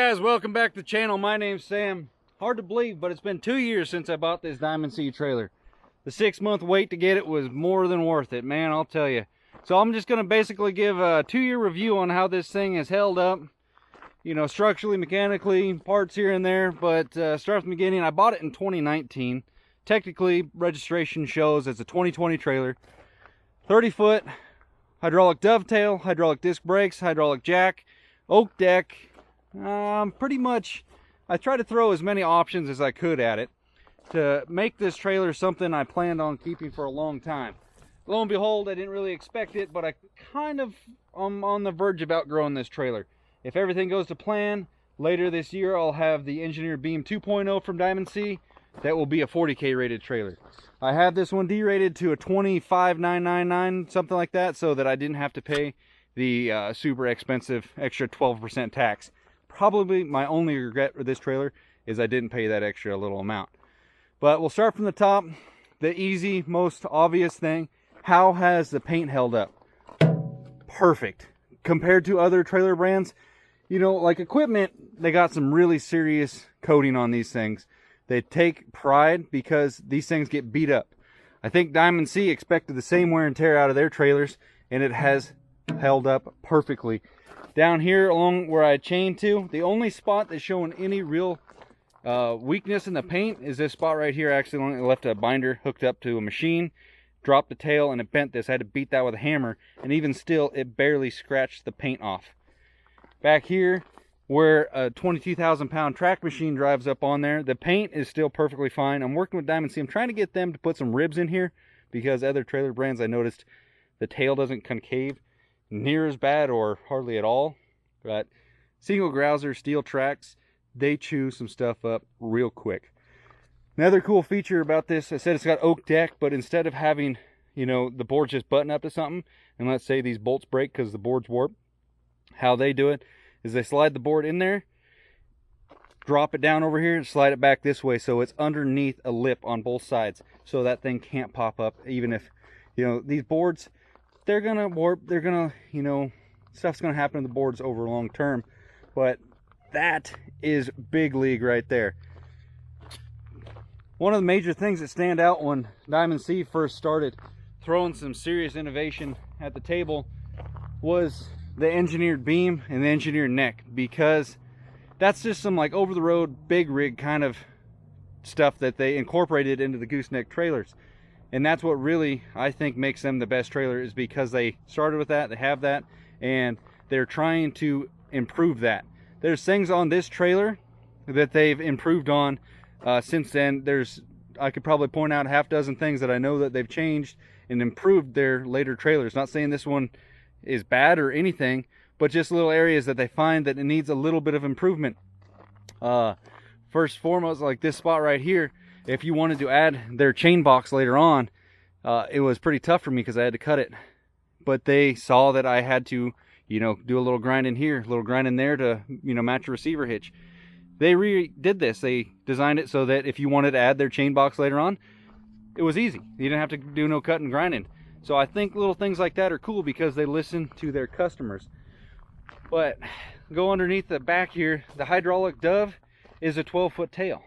guys, welcome back to the channel. My name's Sam. Hard to believe, but it's been 2 years since I bought this Diamond C trailer. The 6-month wait to get it was more than worth it, man, I'll tell you. So I'm just going to basically give a 2-year review on how this thing has held up. You know, structurally, mechanically, parts here and there. But start from the beginning. I bought it in 2019. Technically, registration shows it's a 2020 trailer. 30-foot, hydraulic dovetail, hydraulic disc brakes, hydraulic jack, oak deck. Pretty much, I tried to throw as many options as I could at it to make this trailer something I planned on keeping for a long time. Lo and behold, I didn't really expect it, but I kind of am on the verge of outgrowing this trailer. If everything goes to plan, later this year I'll have the Engineered Beam 2.0 from Diamond C. That will be a 40K rated trailer. I have this one derated to a 25,999, something like that, so that I didn't have to pay the super expensive extra 12% tax. Probably my only regret with this trailer is I didn't pay that extra little amount. But we'll start from the top. The easy, most obvious thing, how has the paint held up? Perfect. Compared to other trailer brands, you know, like equipment, they got some really serious coating on these things. They take pride because these things get beat up. I think Diamond C expected the same wear and tear out of their trailers, and it has held up perfectly. Down here along where I chained to, the only spot that's showing any real weakness in the paint is this spot right here. I accidentally left a binder hooked up to a machine, dropped the tail, and it bent this. I had to beat that with a hammer, and even still, it barely scratched the paint off. Back here, where a 22,000 pound track machine drives up on there, the paint is still perfectly fine. I'm working with Diamond C. I'm trying to get them to put some ribs in here, because other trailer brands, I noticed the tail doesn't concave near as bad or hardly at all. But single grouser steel tracks, they chew some stuff up real quick. Another cool feature about this, I said it's got oak deck, but instead of having, you know, the board just button up to something, and let's say these bolts break because the board's warped, how they do it is they slide the board in there, drop it down over here, and slide it back this way so it's underneath a lip on both sides, so that thing can't pop up. Even if, you know, these boards, they're gonna warp, they're gonna, you know, stuff's gonna happen to the boards over long term, but that is big league right there. One of the major things that stand out when Diamond C first started throwing some serious innovation at the table was the engineered beam and the engineered neck, because that's just some like over-the-road big rig kind of stuff that they incorporated into the Gooseneck trailers. And that's what really, I think, makes them the best trailer, is because they started with that, they have that, and they're trying to improve that. There's things on this trailer that they've improved on since then. I could probably point out a half dozen things that I know that they've changed and improved their later trailers. Not saying this one is bad or anything, but just little areas that they find that it needs a little bit of improvement. First and foremost, like this spot right here, if you wanted to add their chain box later on, it was pretty tough for me because I had to cut it. But they saw that I had to, you know, do a little grind in here, a little grind in there to, you know, match a receiver hitch. They redid this. They designed it so that if you wanted to add their chain box later on, it was easy. You didn't have to do no cutting and grinding. So I think little things like that are cool because they listen to their customers. But go underneath the back here, the hydraulic dove is a 12-foot tail.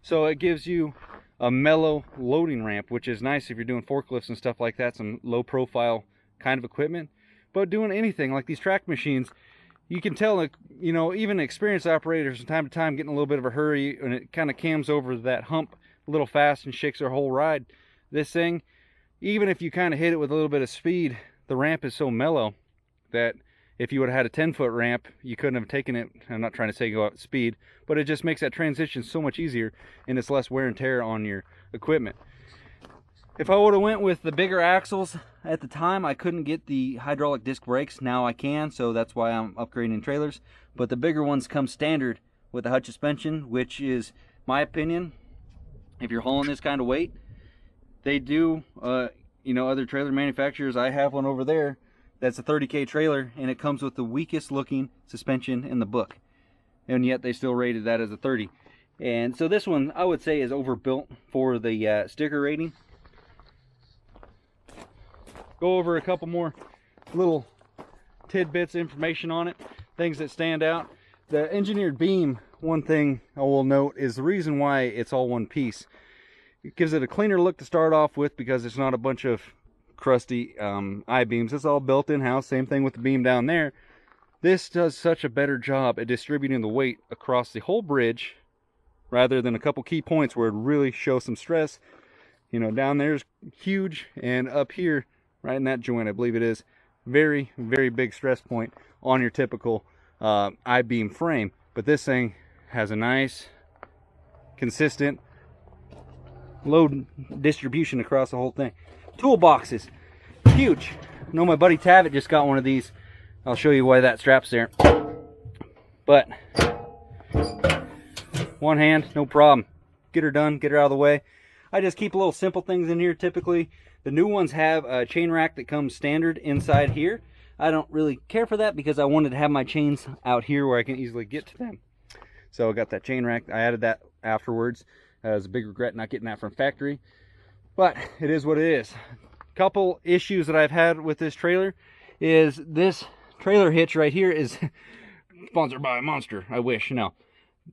So it gives you a mellow loading ramp, which is nice if you're doing forklifts and stuff like that, some low profile kind of equipment. But doing anything like these track machines, you can tell, like, you know, even experienced operators from time to time getting a little bit of a hurry, and it kind of cams over that hump a little fast and shakes their whole ride. This thing, even if you kind of hit it with a little bit of speed, the ramp is so mellow that if you would have had a 10-foot ramp, you couldn't have taken it. I'm not trying to say go at speed, but it just makes that transition so much easier, and it's less wear and tear on your equipment. If I would have went with the bigger axles at the time, I couldn't get the hydraulic disc brakes. Now I can, so that's why I'm upgrading trailers. But the bigger ones come standard with the hutch suspension, which is, my opinion, if you're hauling this kind of weight, they do, you know, other trailer manufacturers. I have one over there that's a 30K trailer, and it comes with the weakest looking suspension in the book, and yet they still rated that as a 30. And so this one, I would say, is overbuilt for the sticker rating. Go over a couple more little tidbits of information on it, things that stand out. The engineered beam, one thing I will note is the reason why it's all one piece. It gives it a cleaner look to start off with because it's not a bunch of crusty I-beams. It's all built in-house. Same thing with the beam down there. This does such a better job at distributing the weight across the whole bridge rather than a couple key points where it really shows some stress. You know, down there's huge, and up here, right in that joint, I believe it is, very, very big stress point on your typical I-beam frame. But this thing has a nice, consistent load distribution across the whole thing. Toolboxes, huge. I know my buddy Tavitt just got one of these. I'll show you why that strap's there. But one hand, no problem. Get her done, get her out of the way. I just keep little simple things in here typically. The new ones have a chain rack that comes standard inside here. I don't really care for that because I wanted to have my chains out here where I can easily get to them. So I got that chain rack. I added that afterwards. It was a big regret not getting that from factory. But it is what it is. Couple issues that I've had with this trailer is this trailer hitch right here is sponsored by Monster. I wish. No.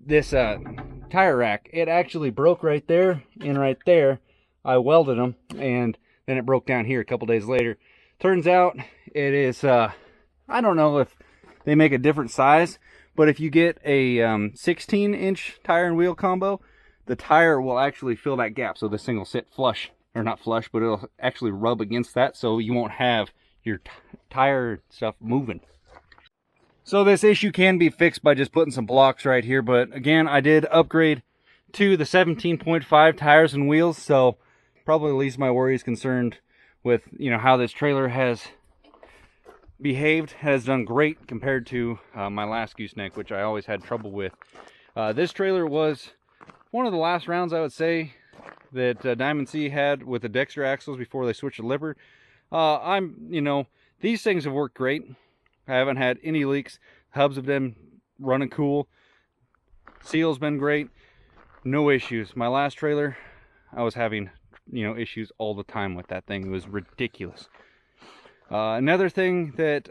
This tire rack, it actually broke right there and right there. I welded them and then it broke down here a couple days later. Turns out it is, I don't know if they make a different size, but if you get a 16-inch tire and wheel combo, the tire will actually fill that gap. So this thing will sit flush, or not flush, but it'll actually rub against that so you won't have your tire stuff moving. So this issue can be fixed by just putting some blocks right here, but again, I did upgrade to the 17.5 tires and wheels, so probably the least my worry is concerned with, you know, how this trailer has behaved. Has done great compared to my last Gooseneck, which I always had trouble with. This trailer was one of the last rounds, I would say, that Diamond C had with the Dexter axles before they switched to Lippert. You know, these things have worked great. I haven't had any leaks. Hubs have been running cool. Seal's been great. No issues. My last trailer, I was having, you know, issues all the time with that thing. It was ridiculous. Another thing that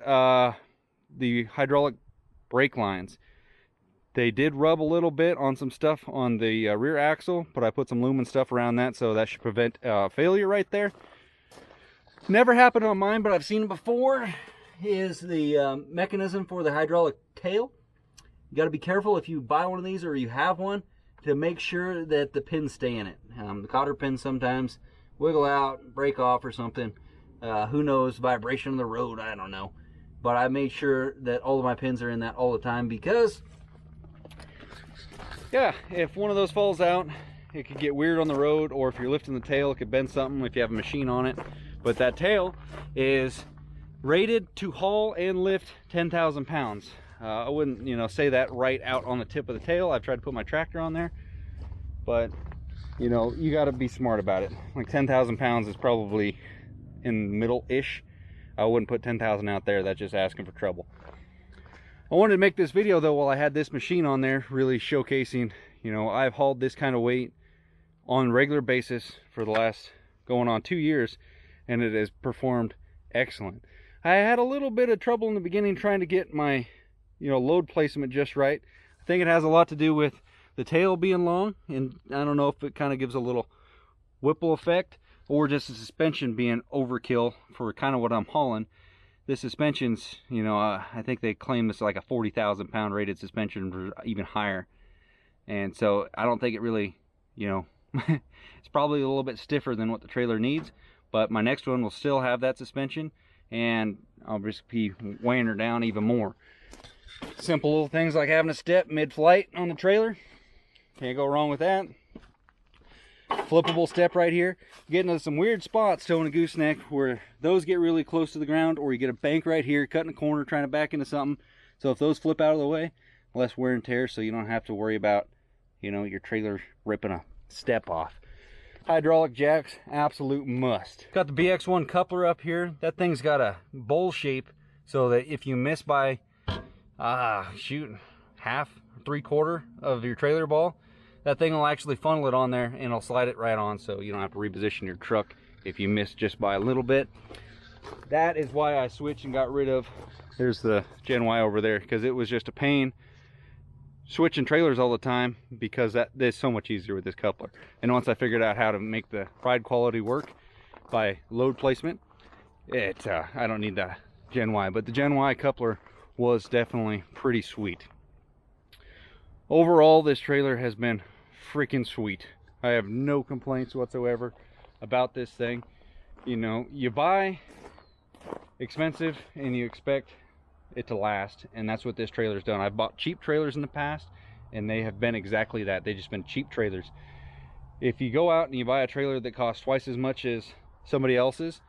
the hydraulic brake lines, they did rub a little bit on some stuff on the rear axle, but I put some lumen stuff around that, so that should prevent failure right there. Never happened on mine, but I've seen it before. Is the mechanism for the hydraulic tail. You got to be careful if you buy one of these or you have one to make sure that the pins stay in it. The cotter pins sometimes wiggle out, break off or something. Who knows, vibration on the road, I don't know. But I made sure that all of my pins are in that all the time because, yeah, if one of those falls out, it could get weird on the road, or if you're lifting the tail, it could bend something if you have a machine on it. But that tail is rated to haul and lift 10,000 pounds. I wouldn't, you know, say that right out on the tip of the tail. I've tried to put my tractor on there, but you know, you got to be smart about it. Like 10,000 pounds is probably in the middle-ish. I wouldn't put 10,000 out there. That's just asking for trouble. I wanted to make this video though while I had this machine on there, really showcasing, you know, I've hauled this kind of weight on a regular basis for the last going on 2 years, and it has performed excellent. I had a little bit of trouble in the beginning trying to get my, you know, load placement just right. I think it has a lot to do with the tail being long, and I don't know if it kind of gives a little whipple effect, or just the suspension being overkill for kind of what I'm hauling. The suspension's, you know, I think they claim it's like a 40,000 pound rated suspension or even higher. And so I don't think it really, you know, it's probably a little bit stiffer than what the trailer needs, but my next one will still have that suspension, and I'll just be weighing her down even more. Simple little things like having a step mid-flight on the trailer. Can't go wrong with that. Flippable step right here. Getting into some weird spots towing a gooseneck where those get really close to the ground, or you get a bank right here, cutting a corner, trying to back into something. So if those flip out of the way, less wear and tear, so you don't have to worry about, you know, your trailer ripping a step off. Hydraulic jacks, absolute must. Got the BX1 coupler up here. That thing's got a bowl shape so that if you miss by, shoot, half, 3/4 of your trailer ball, that thing will actually funnel it on there and it'll slide it right on, so you don't have to reposition your truck if you miss just by a little bit. That is why I switched and got rid of, there's the Gen Y over there, because it was just a pain switching trailers all the time because that's so much easier with this coupler. And once I figured out how to make the ride quality work by load placement, I don't need the Gen Y. But the Gen Y coupler was definitely pretty sweet. Overall, this trailer has been freaking sweet. I have no complaints whatsoever about this thing. You know, you buy expensive and you expect it to last, and that's what this trailer's done. I've bought cheap trailers in the past and they have been exactly that. They've just been cheap trailers. If you go out and you buy a trailer that costs twice as much as somebody else's,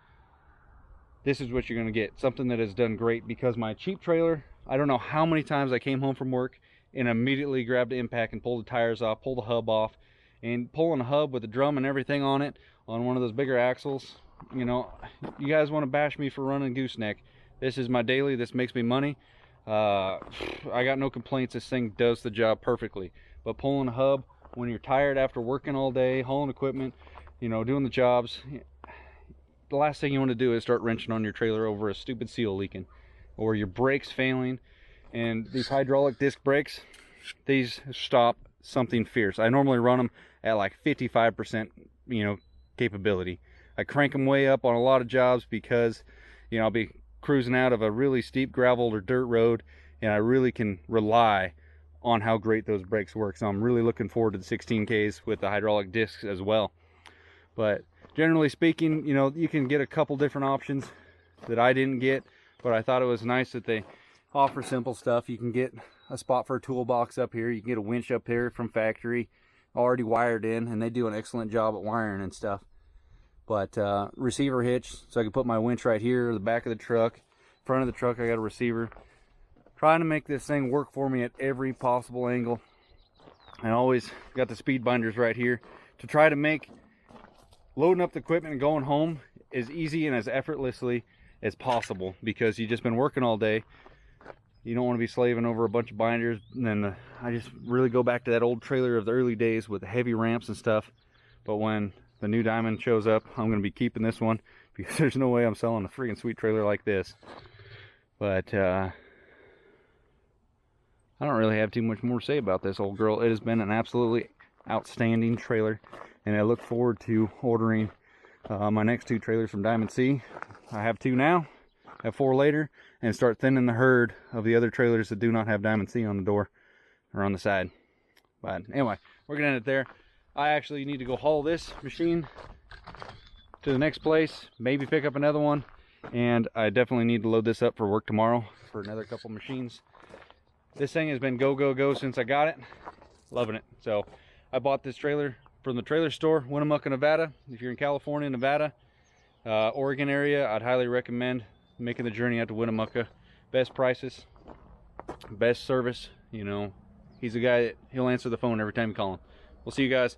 this is what you're going to get. Something that has done great, because my cheap trailer, I don't know how many times I came home from work and immediately grabbed the impact and pulled the tires off, pulled the hub off. And pulling a hub with a drum and everything on it on one of those bigger axles, you know, you guys want to bash me for running gooseneck. This is my daily. This makes me money. I got no complaints. This thing does the job perfectly. But pulling a hub when you're tired after working all day, hauling equipment, you know, doing the jobs, the last thing you want to do is start wrenching on your trailer over a stupid seal leaking or your brakes failing. And these hydraulic disc brakes, these stop something fierce. I normally run them at like 55%, you know, capability. I crank them way up on a lot of jobs because, you know, I'll be cruising out of a really steep gravel or dirt road, and I really can rely on how great those brakes work. So I'm really looking forward to the 16Ks with the hydraulic discs as well. But generally speaking, you know, you can get a couple different options that I didn't get, but I thought it was nice that they offer simple stuff. You can get a spot for a toolbox up here. You can get a winch up here from factory already wired in, and they do an excellent job at wiring and stuff. But receiver hitch, so I can put my winch right here, the back of the truck, front of the truck I got a receiver. Trying to make this thing work for me at every possible angle. I always got the speed binders right here to try to make loading up the equipment and going home as easy and as effortlessly as possible, because you've just been working all day. You don't want to be slaving over a bunch of binders. And then I just really go back to that old trailer of the early days with the heavy ramps and stuff. But when the new Diamond shows up, I'm going to be keeping this one, because there's no way I'm selling a freaking sweet trailer like this. But I don't really have too much more to say about this old girl. It has been an absolutely outstanding trailer, and I look forward to ordering my next 2 trailers from Diamond C. I have 2 now, have 4 later, and start thinning the herd of the other trailers that do not have Diamond C on the door or on the side. But anyway, we're gonna end it there. I actually need to go haul this machine to the next place, maybe pick up another one, and I definitely need to load this up for work tomorrow for another couple machines. This thing has been go, go, go since I got it. Loving it. So I bought this trailer from the trailer store, Winnemucca, Nevada. If you're in California, Nevada, Oregon area, I'd highly recommend making the journey out to Winnemucca. Best prices, best service. You know, he's a guy that he'll answer the phone every time you call him. We'll see you guys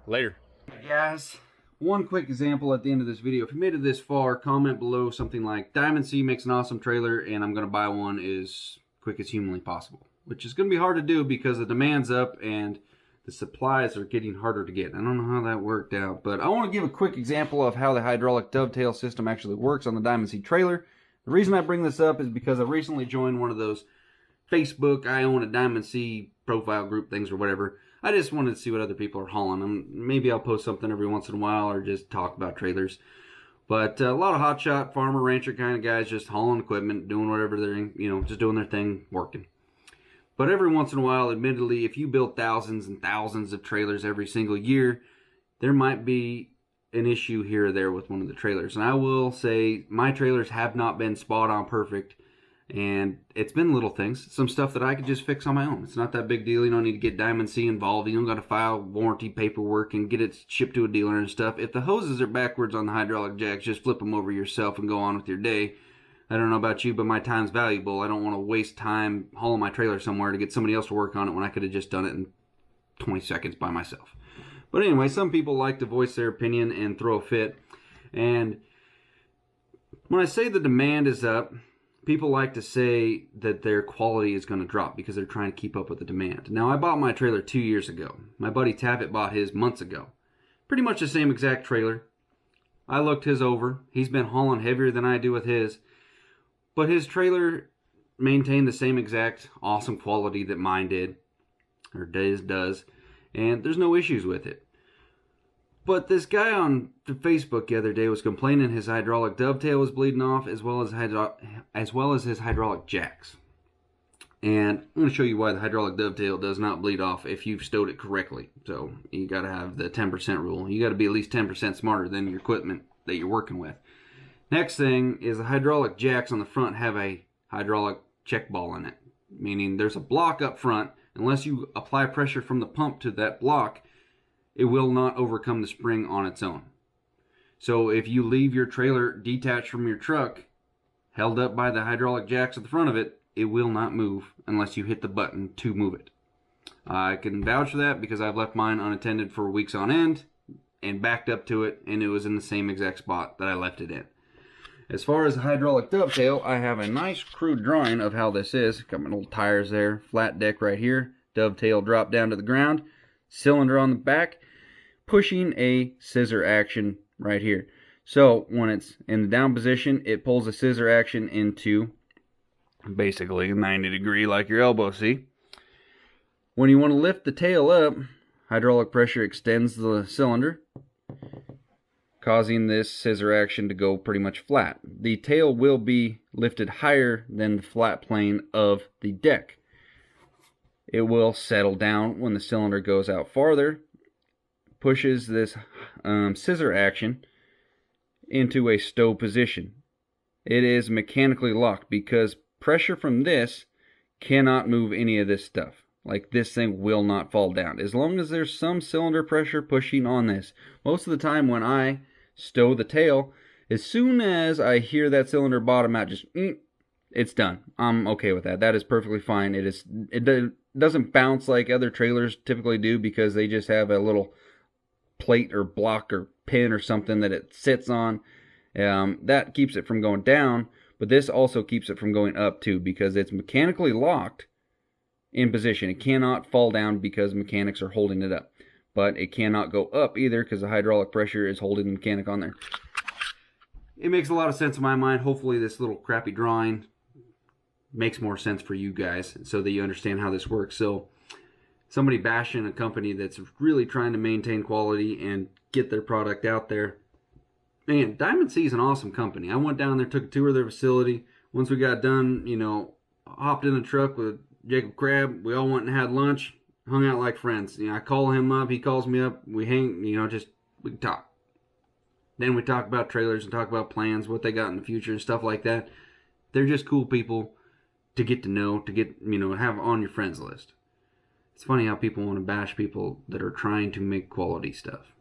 later. Hey guys, one quick example at the end of this video. If you made it this far, comment below something like, Diamond C makes an awesome trailer and I'm going to buy one as quick as humanly possible. Which is going to be hard to do because the demand's up and the supplies are getting harder to get. I don't know how that worked out, but I want to give a quick example of how the hydraulic dovetail system actually works on the Diamond C trailer. The reason I bring this up is because I recently joined one of those Facebook, I own a Diamond C profile group things or whatever. I just wanted to see what other people are hauling. Maybe I'll post something every once in a while or just talk about trailers. But a lot of hotshot farmer rancher kind of guys just hauling equipment, doing whatever they're, you know, just doing their thing, working. But every once in a while, admittedly, if you build thousands and thousands of trailers every single year, there might be an issue here or there with one of the trailers. And I will say my trailers have not been spot on perfect. And it's been little things, some stuff that I could just fix on my own. It's not that big deal. You don't need to get Diamond C involved. You don't got to file warranty paperwork and get it shipped to a dealer and stuff. If the hoses are backwards on the hydraulic jacks, just flip them over yourself and go on with your day. I don't know about you, but my time's valuable. I don't want to waste time hauling my trailer somewhere to get somebody else to work on it when I could have just done it in 20 seconds by myself. But anyway, some people like to voice their opinion and throw a fit. And when I say the demand is up, people like to say that their quality is going to drop because they're trying to keep up with the demand. Now, I bought my trailer 2 years ago. My buddy Taffet bought his months ago. Pretty much the same exact trailer. I looked his over. He's been hauling heavier than I do with his. But his trailer maintained the same exact awesome quality that mine did. or does, and there's no issues with it. But this guy on Facebook the other day was complaining his hydraulic dovetail was bleeding off, as well as his hydraulic jacks. And I'm going to show you why the hydraulic dovetail does not bleed off if you've stowed it correctly. So you got to have the 10% rule. You got to be at least 10% smarter than your equipment that you're working with. Next thing is the hydraulic jacks on the front have a hydraulic check ball in it, meaning there's a block up front. Unless you apply pressure from the pump to that block, it will not overcome the spring on its own. So if you leave your trailer detached from your truck, held up by the hydraulic jacks at the front of it, it will not move unless you hit the button to move it. I can vouch for that because I've left mine unattended for weeks on end and backed up to it, and it was in the same exact spot that I left it in. As far as the hydraulic dovetail, I have a nice crude drawing of how this is. Got my little tires there, flat deck right here, dovetail drop down to the ground, cylinder on the back, pushing a scissor action right here. So when it's in the down position, it pulls a scissor action into basically 90 degree like your elbow, see? When you want to lift the tail up, hydraulic pressure extends the cylinder, causing this scissor action to go pretty much flat. The tail will be lifted higher than the flat plane of the deck. It will settle down when the cylinder goes out farther, pushes this scissor action into a stow position. It is mechanically locked because pressure from this cannot move any of this stuff. Like, this thing will not fall down as long as there's some cylinder pressure pushing on this. Most of the time when I stow the tail, as soon as I hear that cylinder bottom out, just it's done. I'm okay with that. That is perfectly fine. It doesn't bounce like other trailers typically do because they just have a little plate or block or pin or something that it sits on. That keeps it from going down. But this also keeps it from going up too because it's mechanically locked in position. It cannot fall down because mechanics are holding it up. But it cannot go up either because the hydraulic pressure is holding the mechanic on there. It makes a lot of sense in my mind. Hopefully this little crappy drawing makes more sense for you guys so that you understand how this works. So somebody bashing a company that's really trying to maintain quality and get their product out there, man, Diamond C is an awesome company. I went down there, took a tour of their facility. Once we got done, hopped in a truck with Jacob Crabb. We all went and had lunch, hung out like friends. I call him up, he calls me up. We hang, we talk. Then we talk about trailers and talk about plans, what they got in the future and stuff like that. They're just cool people to get to know, to get, have on your friends list. It's funny how people want to bash people that are trying to make quality stuff.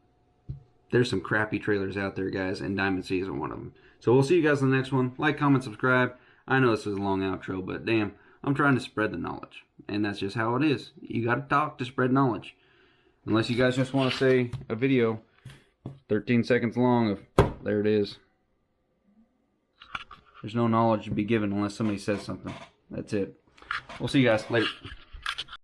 There's some crappy trailers out there, guys, and Diamond C isn't one of them. So we'll see you guys in the next one. Like, comment, subscribe. I know this is a long outro, but damn, I'm trying to spread the knowledge. And that's just how it is. You got to talk to spread knowledge. Unless you guys just want to say a video 13 seconds long of, there it is. There's no knowledge to be given unless somebody says something. That's it. We'll see you guys later.